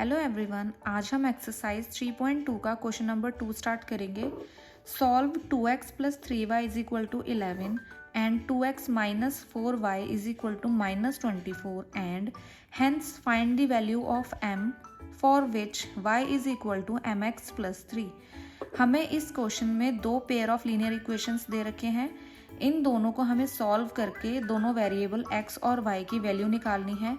Hello everyone, आज हम exercise 3.2 का क्वेश्चन नंबर 2 स्टार्ट करेंगे। Solve 2x plus 3y is equal to 11 and 2x minus 4y is equal to minus 24 and hence find the value of m for which y is equal to mx plus 3। हमें इस question में दो pair of linear equations दे रखे हैं। इन दोनों को हमें सॉल्व करके दोनों वेरिएबल x और y की वैल्यू निकालनी है।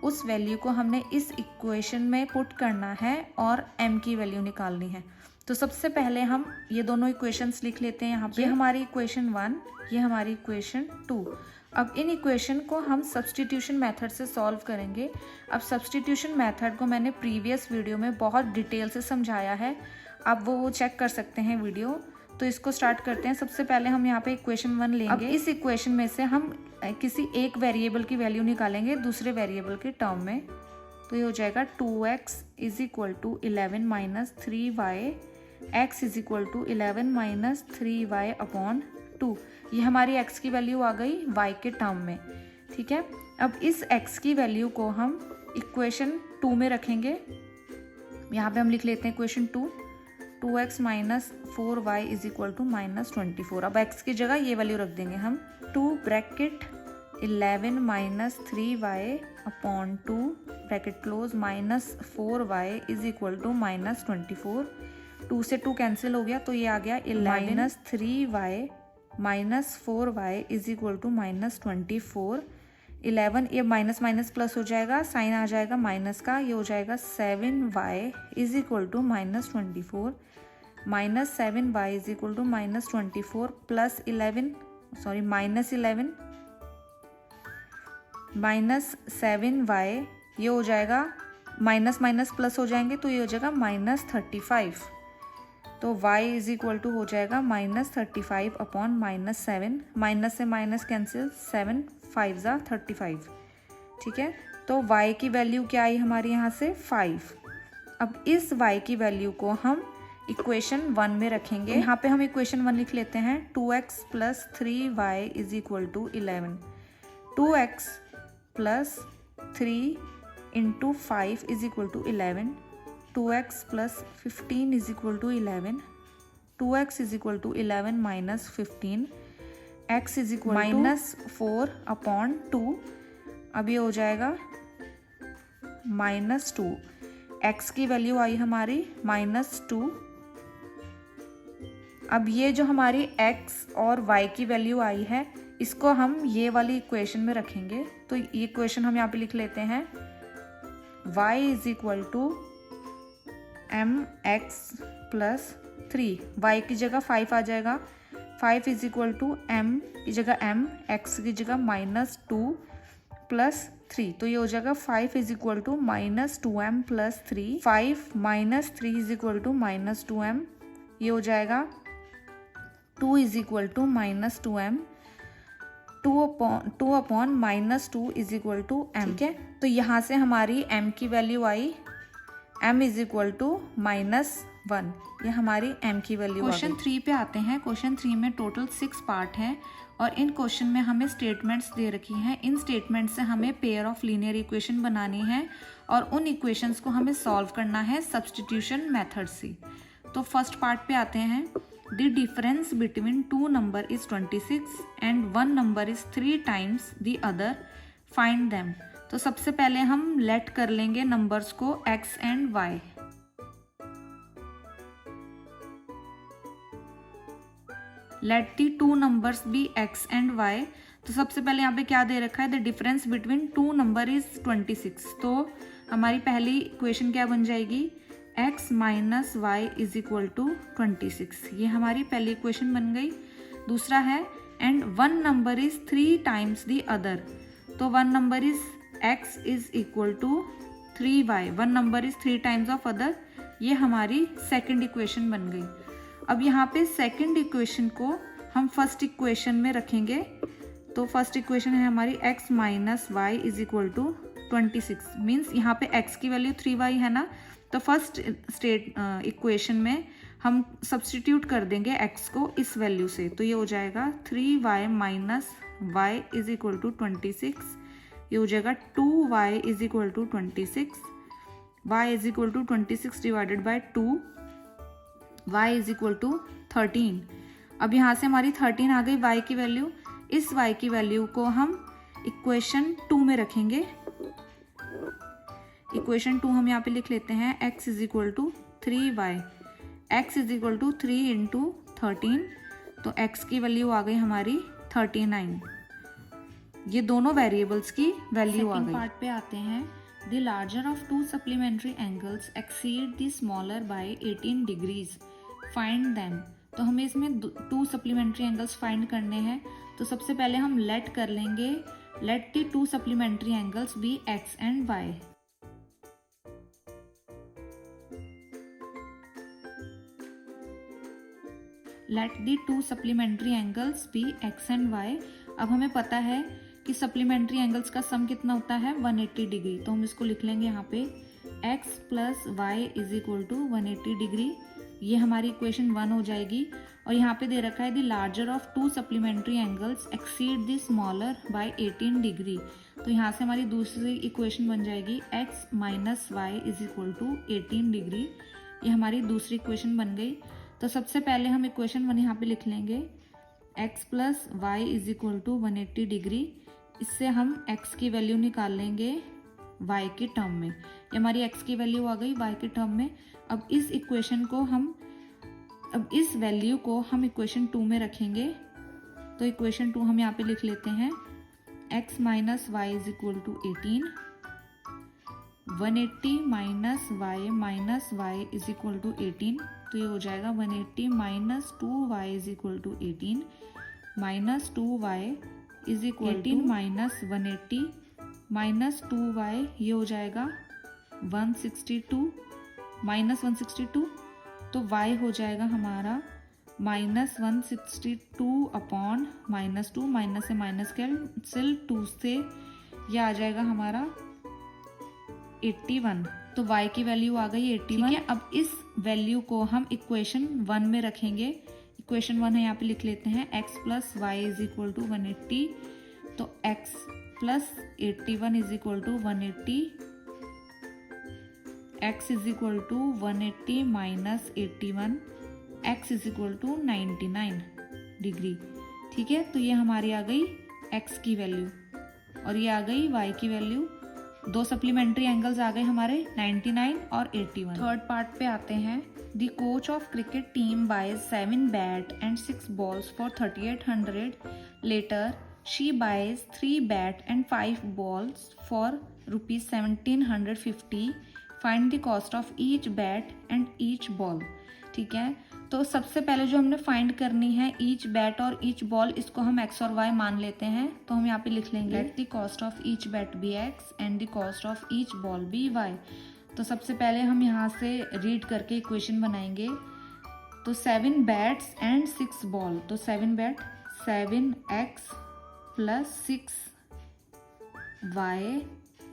उस वैल्यू को हमने इस इक्वेशन में पुट करना है और m की वैल्यू निकालनी है। तो सबसे पहले हम ये दोनों इक्वेशंस लिख लेते हैं। यहाँ पे हमारी इक्वेशन 1, ये हमारी इक्वेशन 2। अब इन इक्वेशन को हम सब्स्टिट्यूशन मेथड से सॉल्व करेंगे। अब सब्स्टिट्यूशन मेथड को मैंने प्रीवियस वीडियो में बहुत डिटेल से समझाया है, आप वो चेक कर सकते हैं वीडियो। तो इसको स्टार्ट करते हैं। सबसे पहले हम यहाँ पे इक्वेशन 1 लेंगे। अब इस इक्वेशन में से हम किसी एक वेरिएबल की वैल्यू निकालेंगे दूसरे वेरिएबल के टर्म में। तो ये हो जाएगा 2x is equal to 11 minus 3y, x is equal to 11 minus 3y upon 2। ये हमारी x की वैल्यू आ गई y के टर्म में, ठीक है। अब इस x की वैल्यू को हम इक्वेशन 2 में रखेंगे। यहाँ पे हम लिख लेते हैं equation 2x minus 4y is equal to minus 24। अब x की जगह ये वैल्यू रख देंगे हम। 2 bracket 11 minus 3y upon 2 bracket close minus 4y is equal to minus 24। 2 से 2 कैंसिल हो गया तो ये आ गया 11 minus 3y minus 4y is equal to minus 24। 11 ये माइनस माइनस प्लस हो जाएगा, साइन आ जाएगा माइनस का, ये हो जाएगा 7y is equal to minus 24। Minus 7y is equal to minus 24 plus 11 sorry minus 11 minus 7y, ये हो जाएगा माइनस माइनस प्लस हो जाएंगे तो ये हो जाएगा माइनस 35। तो y इज इक्वल टू हो जाएगा माइनस 35 अपॉन माइनस 7। माइनस से माइनस कैंसिल, 7 5 ज़ा 35, ठीक है। तो y की वैल्यू क्या आई हमारी यहाँ से 5। अब इस y की वैल्यू को हम इक्वेशन 1 में रखेंगे। यहाँ पे हम इक्वेशन 1 लिख लेते हैं। 2x plus 3y is equal to 11। 2x plus 3 into 5 is equal to 11। 2x plus 15 is equal to 11। 2x is equal to 11 minus 15। x is equal minus 4 upon 2। अब ये हो जाएगा माइनस 2। x की वैल्यू आई हमारी माइनस 2। अब ये जो हमारी x और y की वैल्यू आई है इसको हम ये वाली इक्वेशन में रखेंगे। तो ये इक्वेशन हम यहाँ पे लिख लेते हैं। y is equal to mx plus 3। y की जगह 5 आ जाएगा। 5 इज इक्वल टू m की जगह m, x की जगह माइनस 2 प्लस 3। तो ये हो जाएगा 5 is equal to minus 2m plus 3। 5 minus 3 is equal to minus 2m, ये हो जाएगा 2 is equal to minus 2m। 2 upon minus 2 is equal to m, ठीक है। तो यहाँ से हमारी m की वैल्यू आई m is equal to minus 1। ये हमारी m की वैल्यू। क्वेश्चन 3 पे आते हैं। क्वेश्चन 3 में टोटल 6 पार्ट हैं और इन क्वेश्चन में हमें स्टेटमेंट्स दे रखी हैं। इन स्टेटमेंट से हमें पेयर ऑफ लीनियर इक्वेशन बनानी है और उन इक्वेशंस को हमें सॉल्व करना है सब्स्टिट्यूशन मेथड से। तो फर्स्ट पार्ट पे आते हैं। The difference between 2 number is 26 and 1 number is 3 times the other, find them. तो सबसे पहले हम लेट कर लेंगे नंबर्स को x and y। Let the 2 numbers be x and y। तो सबसे पहले यहाँ पे क्या दे रखा है, the difference between 2 number is 26। तो हमारी पहली इक्वेशन क्या बन जाएगी, x minus y is equal to 26। ये हमारी पहली इक्वेशन बन गई। दूसरा है and 1 number is 3 times the other. तो 1 number is x is equal to 3y। 1 number is 3 times of other. ये हमारी सेकंड इक्वेशन बन गई। अब यहाँ पे सेकंड इक्वेशन को हम फर्स्ट इक्वेशन में रखेंगे। तो फर्स्ट इक्वेशन है हमारी x minus y is equal to 26। Means यहाँ पे x की वैल्यू 3y है ना, तो फर्स्ट इक्वेशन में हम सब्स्टिट्यूट कर देंगे x को इस वैल्यू से। तो ये हो जाएगा 3y minus y is equal to 26। ये हो जाएगा 2y is equal to 26 y is equal to 26 divided by 2, y is equal to 13। अब यहाँ से हमारी 13 आ गई y की वैल्यू। इस y की वैल्यू को हम इक्वेशन 2 में रखेंगे। इक्वेशन 2 हम यहाँ पे लिख लेते हैं x is equal to 3y, x is equal to 3 into 13, तो x की वैल्यू आ गई हमारी 39। ये दोनों वेरिएबल्स की वैल्यू आ गई। पार्ट पे आते हैं। The larger of two supplementary angles exceed the smaller by 18 degrees, find them. तो हमें इसमें टू सप्लीमेंट्री एंगल्स फाइंड करने हैं। तो सबसे पहले हम लेट कर लेंगे, let the two supplementary angles be x and y। Let the two supplementary angles be x and y। अब हमें पता है कि सप्लीमेंट्री एंगल्स का सम कितना होता है 180 डिग्री। तो हम इसको लिख लेंगे यहाँ पे x plus y is equal to 180 degree. ये हमारी इक्वेशन 1 हो जाएगी। और यहाँ पे दे रखा है the larger of two supplementary angles exceed the smaller by 18 degree. तो यहाँ से हमारी दूसरी इक्वेशन बन जाएगी x minus y is equal to 18 degree. ये हमारी दूसरी इक्वेशन बन गई। तो सबसे पहले हम इक्वेशन 1 यहाँ पे लिख लेंगे x plus y is equal to 180 degree. इससे हम x की वैल्यू निकाल लेंगे y के टर्म में। ये हमारी x की वैल्यू आ गई y के टर्म में। अब इस वैल्यू को हम इक्वेशन 2 में रखेंगे। तो इक्वेशन 2 हम यहाँ पे लिख लेते हैं x minus y is equal to 18, 180 minus y is equal to 18। तो ये हो जाएगा 180 minus 2y is equal to 18 minus 2y is equal 18 minus 180 minus 2y, ये हो जाएगा 162 माइनस 162। तो y हो जाएगा हमारा माइनस 162 अपॉन माइनस 2, माइनस से माइनस कैंसिल, 2 से ये आ जाएगा हमारा 81। तो y की वैल्यू आ गई 81। ठीक है, अब इस वैल्यू को हम इक्वेशन 1 में रखेंगे। इक्वेशन 1 है यहाँ पे लिख लेते हैं x plus y is equal to 180। तो x plus 81 is equal to 180, x is equal to 180 minus 81, x is equal to 99 degree. ठीक है, तो ये हमारी आ गई x की वैल्यू और ये आ गई y की वैल्यू। दो सप्लीमेंट्री एंगल्स आ गए हमारे 99 और 81। थर्ड पार्ट पे आते हैं। The coach of cricket team buys 7 bat and 6 balls for 3800। Later she buys 3 bat and 5 balls for rupees 1750। Find the cost of each bat and each ball. ठीक है, तो सबसे पहले जो हमने फाइंड करनी है ईच बैट और ईच बॉल, इसको हम x और y मान लेते हैं। तो हम यहाँ पे लिख लेंगे let the cost of each bat be x and the cost of each ball be y। तो सबसे पहले हम यहाँ से रीड करके इक्वेशन बनाएंगे। तो 7 बैट्स एंड 6 बॉल, तो 7 bat 7x plus 6y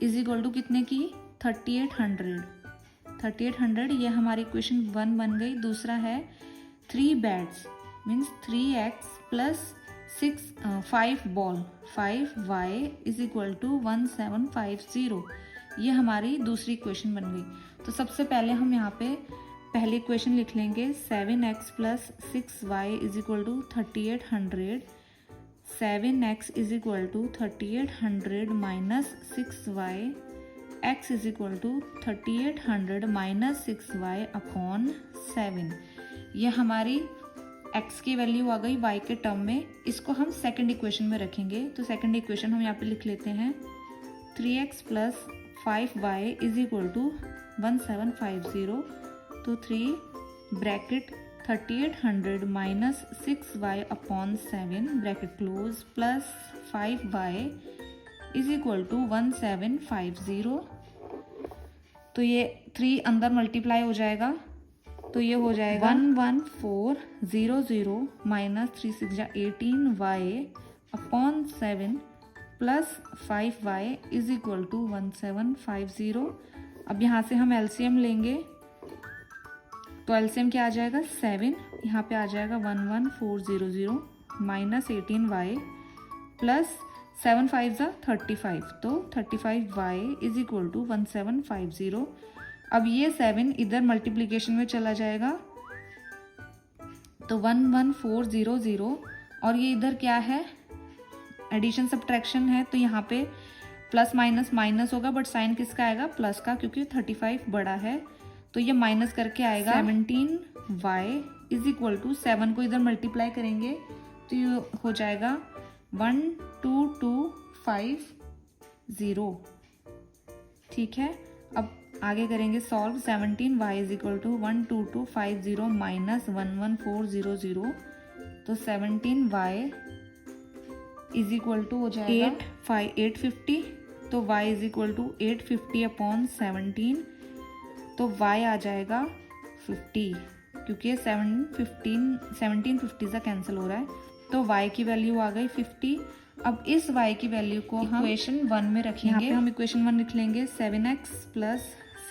is equal to कितने की 3800। ये हमारी इक्वेशन 1 बन गई। दूसरा है 3 bats means 3x plus 5 ball 5y is equal to 1750। ये हमारी दूसरी इक्वेशन बन गई। तो सबसे पहले हम यहाँ पे पहली इक्वेशन लिख लेंगे 7x plus 6y is equal to 3800। 7x is equal to 3800 minus 6y, x is equal to 3800 minus 6y upon 7। ये हमारी x की वैल्यू आ गई y के टर्म में। इसको हम सेकंड इक्वेशन में रखेंगे। तो सेकंड इक्वेशन हम यहाँ पे लिख लेते हैं 3x plus 5y is equal to 1750। तो 3 bracket 3800 minus 6y upon 7 bracket close plus 5y is equal to 1750। तो ये 3 अंदर मल्टीप्लाई हो जाएगा। तो ये हो जाएगा 11400 minus 3 6 18y upon 7 plus 5y is equal to 1750। अब यहाँ से हम एलसीएम लेंगे। तो एलसीएम क्या आ जाएगा 7, यहाँ पे आ जाएगा 11400 माइनस 18y प्लस 7 5 35। तो 35y इज इक्वल टू 1750। अब ये 7 इधर मल्टीप्लिकेशन में चला जाएगा तो 11400 और ये इधर क्या है एडिशन सब्ट्रैक्शन है तो यहाँ पे प्लस माइनस माइनस होगा बट साइन किसका आएगा प्लस का क्योंकि 35 बड़ा है तो ये माइनस करके आएगा 17y इज इक्वल टू 7 को इधर मल्टीप्लाई करेंगे तो ये हो जाएगा 12250। ठीक है, अब आगे करेंगे solve 17y is equal to 12250 minus 11400 तो 17y इज इक्वल टू हो जाएगा 850 तो y is equal to 850 upon 17 तो y आ जाएगा 50 क्योंकि 1750 सा कैंसिल हो रहा है तो y की वैल्यू आ गई 50। अब इस y की वैल्यू को हम इक्वेशन 1 में रखेंगे। यहाँ पे हम इक्वेशन 1 लिख लेंगे 7x plus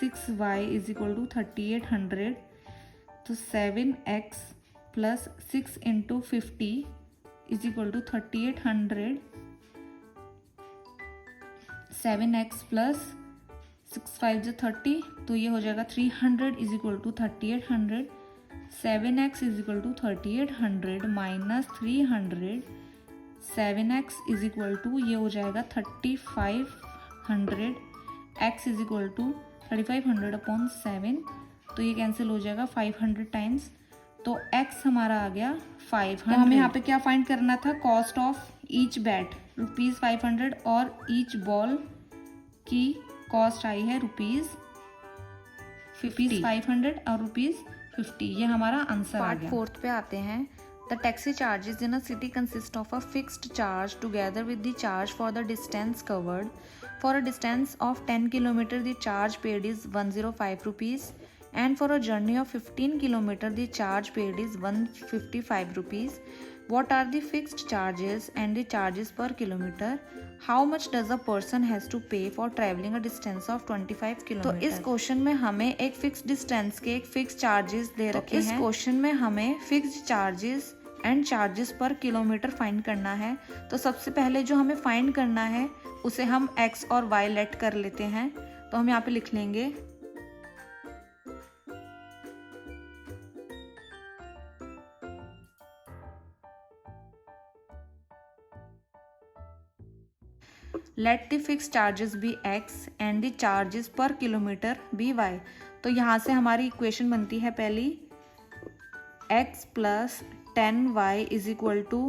6y is equal to 3800 तो 7x plus 6 into 50 is equal to 3800 7x plus 6 5 जो 30 तो ये हो जाएगा 300 is equal to 3800 7x is equal to 3800 minus 300 7x is equal to ये हो जाएगा 3500 x is equal to 3500 upon 7 तो ये कैंसिल हो जाएगा 500 टाइम्स तो x हमारा आ गया 500। तो हमें यहाँ पे क्या फाइंड करना था कॉस्ट ऑफ ईच बैट ₹500 और ईच बॉल की कॉस्ट आई है ₹500 और ₹50 ये हमारा आंसर आ गया। पार्ट 4 पे आते हैं। The taxi charges in a city consist of a fixed charge together with the charge for the distance covered. For a distance of 10 kilometre the charge paid is 105 rupees and for a journey of 15 km the charge paid is 155 rupees. What are the fixed charges and the charges per kilometer? How much does a person has to pay for traveling a distance of 25 km? तो इस question में हमें एक fix distance के एक fix charges दे रखे हैं। इस क्वेश्चन में हमें फिक्स्ड चार्जेस एंड चार्जेस पर किलोमीटर फाइंड करना है। तो सबसे पहले जो हमें फाइंड करना है उसे हम x और y लेट कर लेते हैं। तो हम यहाँ पे लिख लेंगे let the fixed charges be x and the charges per kilometer be y। तो यहाँ से हमारी इक्वेशन बनती है पहली x plus 10y is equal to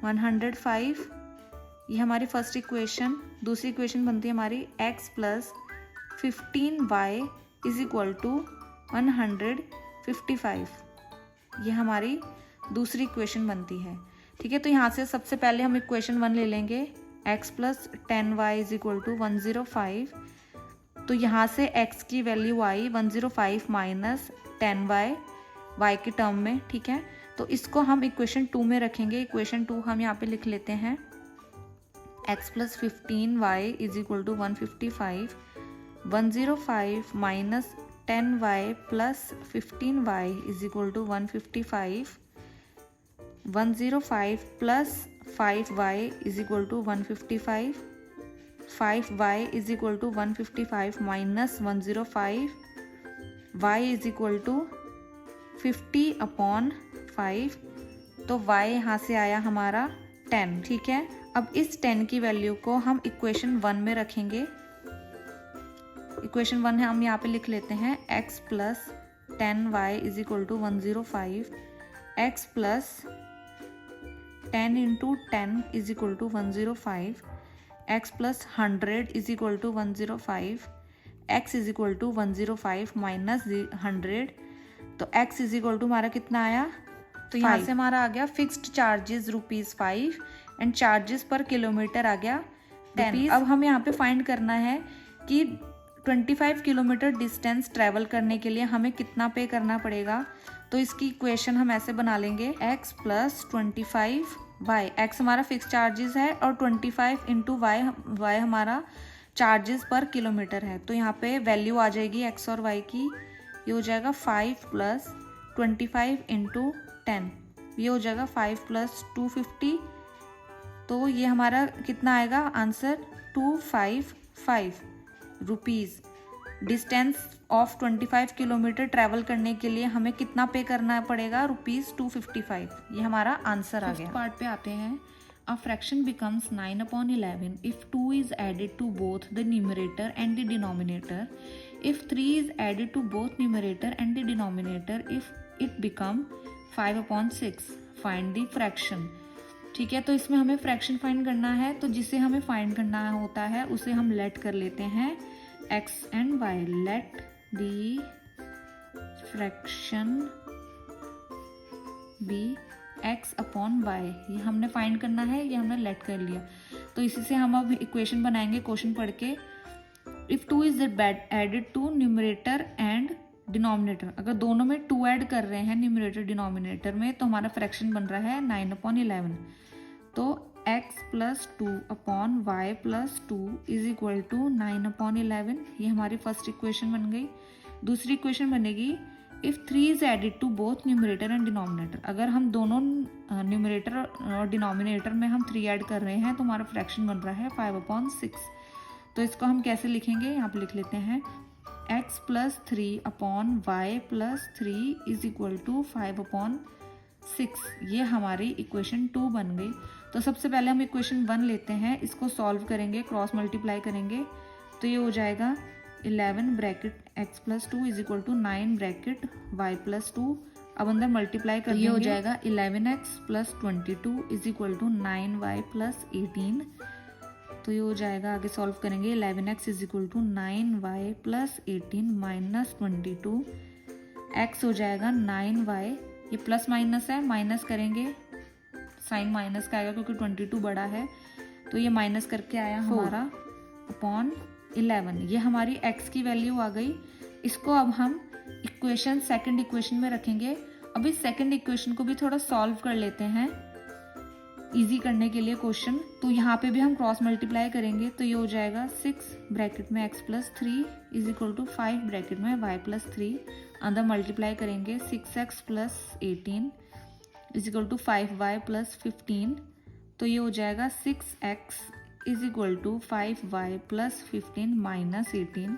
105 ये हमारी फर्स्ट इक्वेशन। दूसरी इक्वेशन बनती है हमारी x plus 15y is equal to 155 ये हमारी दूसरी इक्वेशन बनती है। ठीक है, तो यहाँ से सबसे पहले हम इक्वेशन 1 ले लेंगे x plus 10y is equal to 105 तो यहाँ से x की वैल्यू आई 105 माइनस 10y y के टर्म में। ठीक है, तो इसको हम इक्वेशन 2 में रखेंगे। इक्वेशन 2 हम यहाँ पे लिख लेते हैं x plus 15y is equal to 155 105 minus 10y plus 15y is equal to 155 105 plus 5y is equal to 155 5y is equal to 155 minus 105 y is equal to 50 upon 5 तो y यहाँ से आया हमारा 10। ठीक है, अब इस 10 की वैल्यू को हम इक्वेशन 1 में रखेंगे। इक्वेशन 1 है हम यहाँ पे लिख लेते हैं x plus 10y is equal to 105 x plus 10 into 10 is equal to 105 x plus 100 is equal to 105 x is equal to 105 minus 100 तो x इज इक्वल टू हमारा कितना आया तो यहाँ से हमारा आ गया फिक्स्ड चार्जेस ₹5 एंड चार्जेस पर किलोमीटर आ गया 10। अब हम यहाँ पे फाइंड करना है कि 25 किलोमीटर डिस्टेंस ट्रैवल करने के लिए हमें कितना पे करना पड़ेगा। तो इसकी इक्वेशन हम ऐसे बना लेंगे x प्लस 25 y x हमारा फिक्स चार्जेस है और 25 इंटू y हमारा चार्जेस पर किलोमीटर है। तो यहाँ पे वैल्यू आ जाएगी x और y की, ये हो जाएगा 5 प्लस 25 इंटू 10 ये हो जाएगा 5 प्लस 250 तो ये हमारा कितना आएगा answer 255 rupees. Distance of 25 kilometre travel करने के लिए हमें कितना पे करना पड़ेगा, ₹255। ये हमारा आंसर आ गया। पार्ट पे आते हैं। A fraction becomes 9/11 if 2 is added to both the numerator and the denominator. If 3 is added to both numerator and the denominator, if it become 5/6. Find the fraction. ठीक है, तो इसमें हमें फ्रैक्शन फाइंड करना है, तो जिसे हमें फाइंड करना होता है उसे हम लेट कर लेते हैं x and y. Let the fraction be x/y. ये हमने फाइंड करना है, ये हमने लेट कर लिया। तो इसी से हम अब इक्वेशन बनाएंगे क्वेश्चन पढ़ के। If 2 is added to numerator and denominator, अगर दोनों में 2 ऐड कर रहे हैं न्यूमरेटर डिनोमिनेटर में, तो हमारा फ्रैक्शन बन रहा है 9/11। तो x + 2/y + 2 = 9/11। ये हमारी फर्स्ट इक्वेशन बन गई। दूसरी इक्वेशन बनेगी if 3 is added to both numerator and denominator. अगर हम दोनों न्यूमरेटर और डिनोमिनेटर में हम 3 ऐड कर रहे हैं तो हमारा फ्रैक्शन बन रहा है 5/6। तो इसको हम कैसे लिखेंगे, यहाँ पे लिख लेते हैं x + 3/y + 3 = 5/6। ये हमारी इक्वेशन 2 बन गई। तो सबसे पहले हम इक्वेशन 1 लेते हैं, इसको सॉल्व करेंगे, क्रॉस मल्टीप्लाई करेंगे, तो ये हो जाएगा 11 ब्रैकेट x + 2 = 9 ब्रैकेट y + 2। अब अंदर मल्टीप्लाई कर ये हो जाएगा 11x + 22 = 9y + 18। तो ये हो जाएगा, आगे सॉल्व करेंगे, 11x = 9y + 18 - 22। x हो जाएगा 9y, ये प्लस माइनस है, माइनस करेंगे, साइन माइनस का आएगा क्योंकि 22 बड़ा है, तो ये माइनस करके आया हमारा अपॉन 11। ये हमारी x की वैल्यू आ गई। इसको अब हम सेकंड इक्वेशन में रखेंगे। अब इस सेकंड इक्वेशन को भी थोड़ा सॉल्व कर लेते हैं इजी करने के लिए क्वेश्चन। तो यहाँ पे भी हम क्रॉस मल्टीप्लाई करेंगे, तो ये हो जाएगा 6 ब्रैकेट में x + 3 = 5 ब्रैकेट में y + 3। अंदर मल्टीप्लाई करेंगे 6x + 18 = 5y + 15। तो ये हो जाएगा 6x = 5y + 15 - 18,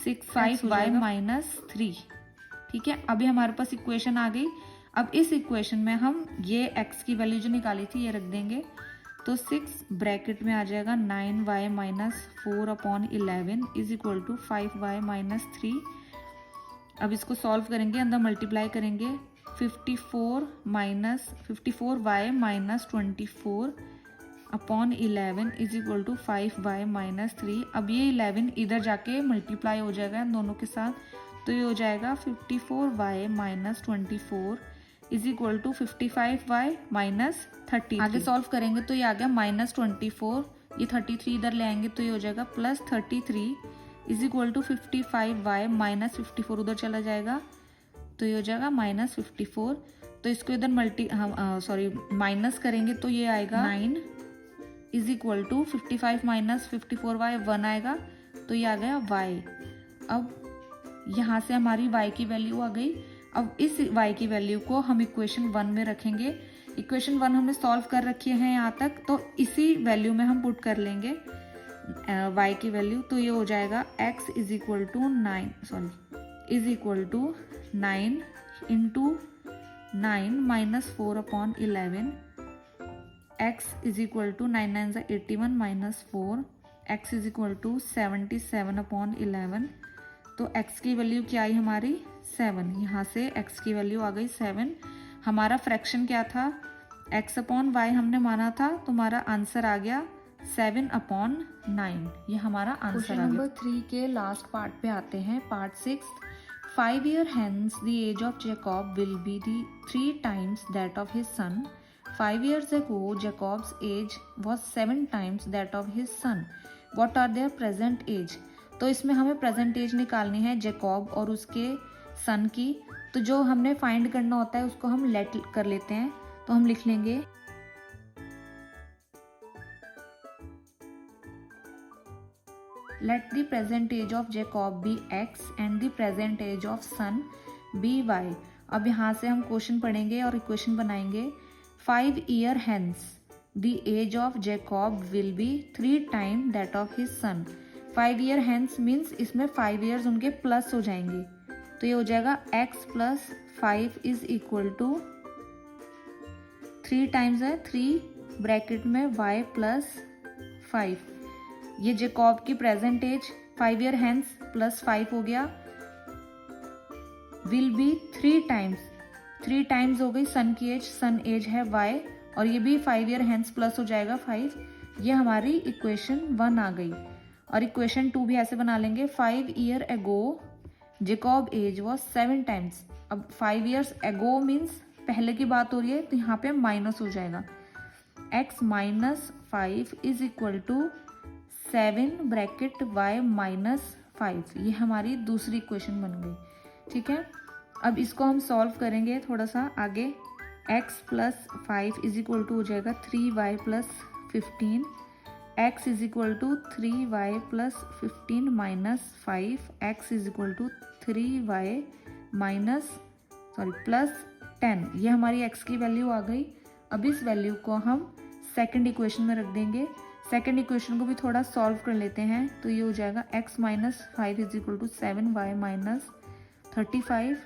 5y - 3। ठीक है, अभी हमारे पास इक्वेशन आ गई। अब इस इक्वेशन में हम ये x की वैल्यू जो निकाली थी ये रख देंगे, तो 6 ब्रैकेट में आ जाएगा 9y - 4/11 = 5y - 3। अब इसको सॉल्व करेंगे, अंदर मल्टीप्लाई करेंगे, 54y - 24/11 = 5y - 3। अब ये 11 इधर जाके मल्टीप्लाई हो जाएगा इन दोनों के साथ, तो ये हो जाएगा 54y - 24 = 55y - 33। आगे सॉल्व करेंगे तो ये आ गया -24, ये 33 इधर ले आएंगे तो ये हो जाएगा +33 = 55y - 54 उधर चला जाएगा, तो ये हो जाएगा -54। तो इसको इधर माइनस करेंगे तो ये आएगा 9 = 55 - 54y 1 आएगा, तो ये आ गया y। अब यहाँ से हमारी y की वैल्यू आ गई। अब इस y की वैल्यू को हम इक्वेशन 1 में रखेंगे। इक्वेशन 1 हमने सॉल्व कर रखी है यहाँ तक, तो इसी वैल्यू में हम पुट कर लेंगे y की वैल्यू। तो ये हो जाएगा x = 9 × 9 - 4/11, x = 9 9 = 81 - 4, x = 77/11। तो x की वैल्यू क्या आई हमारी 7। यहाँ से x की वैल्यू आ गई 7। हमारा फ्रैक्शन क्या था, x/y हमने माना था, तो हमारा आंसर आ गया 7/9। ये हमारा आंसर आ गया। नंबर 3 के लास्ट पार्ट पे आते हैं, part 6। 5 years hence the age of Jacob will be the 3 times that of his son. 5 years ago Jacob's age was 7 times that of his son. What are their present age? तो इसमें हमें present as निकालनी है Jakob और उसके सन की। तो जो हमने फाइंड करना होता है उसको हम लेट कर लेते हैं, तो हम लिख लेंगे let the present age of Jacob be x and the present age of son be y। अब यहाँ से हम क्वेश्चन पढ़ेंगे और इक्वेशन बनाएंगे। 5 years hence the age of Jacob will be 3 times that of his son। 5 year hence means इसमें 5 years उनके plus हो जाएंगे, तो ये हो जाएगा x plus 5 is equal to 3 times है 3 ब्रैकेट में y प्लस 5। ये जेकॉब की present age 5 year hence plus 5 हो गया, विल बी 3 टाइम्स हो गई सन की एज, सन एज है y, और ये भी 5 ईयर हैंस प्लस हो जाएगा 5। ये हमारी इक्वेशन 1 आ गई। और इक्वेशन 2 भी ऐसे बना लेंगे, 5 year ago Jacob as was 7 times. अब 5 ईयर्स एगो मीन्स पहले की बात हो रही है, तो यहाँ पे माइनस हो जाएगा, x minus 5 is equal to 7 bracket y minus 5। ये हमारी दूसरी इक्वेशन बन गई। ठीक है, अब इसको हम सॉल्व करेंगे थोड़ा सा आगे। x plus 5 is equal to हो जाएगा 3y plus 15, x is equal to 3y plus 15 minus 5, x is equal to 3y minus plus 10। ये हमारी x की वैल्यू आ गई। अब इस वैल्यू को हम सेकंड इक्वेशन में रख देंगे। सेकंड इक्वेशन को भी थोड़ा सॉल्व कर लेते हैं, तो ये हो जाएगा x minus 5 is equal to 7y minus 35,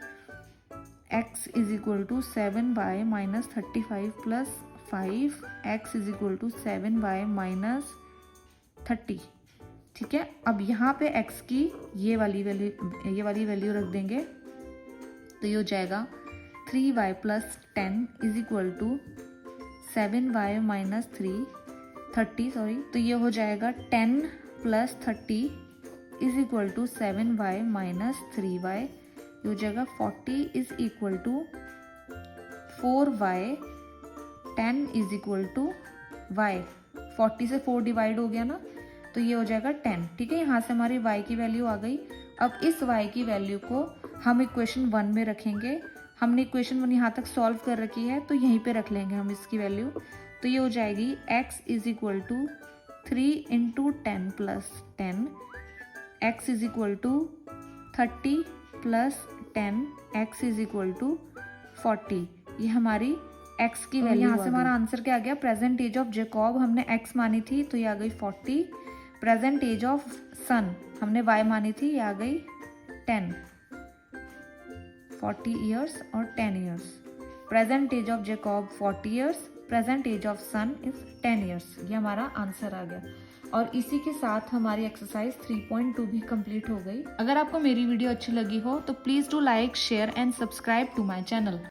x is equal to 7y minus 35 plus 5, x is equal to 7y minus 30। ठीक है, अब यहाँ पे x की ये वाली वैल्यू रख देंगे, तो ये हो जाएगा 3y plus 10 is equal to 7y minus 30, तो ये हो जाएगा 10 plus 30 is equal to 7y minus 3y। ये हो जाएगा 40 is equal to 4y, 10 is equal to y। 40 से 4 डिवाइड हो गया ना, तो ये हो जाएगा 10। ठीक है, यहाँ से हमारी y की वैल्यू आ गई। अब इस y की वैल्यू को हम इक्वेशन 1 में रखेंगे। हमने इक्वेशन 1 यहाँ तक सॉल्व कर रखी है, तो यहीं पे रख लेंगे हम इसकी वैल्यू। तो ये हो जाएगी x is equal to 3 into 10 plus 10, x is equal to 30 plus 10, x is equal to 40। ये हमारी x की वैल्यू। यहाँ से हमारा आंसर क्या आ गया, प्रेजेंट एज ऑफ जेकॉब हमने x मानी थी, तो ये आ गई 40। प्रेजेंट एज ऑफ सन हमने y मानी थी, ये आ गई 10। 40 ईयर्स और 10 years. Present age of Jacob 40 years, present age of son is 10 years. ये हमारा आंसर आ गया। और इसी के साथ हमारी एक्सरसाइज 3.2 भी कंप्लीट हो गई। अगर आपको मेरी वीडियो अच्छी लगी हो तो please do like, share and subscribe to my channel.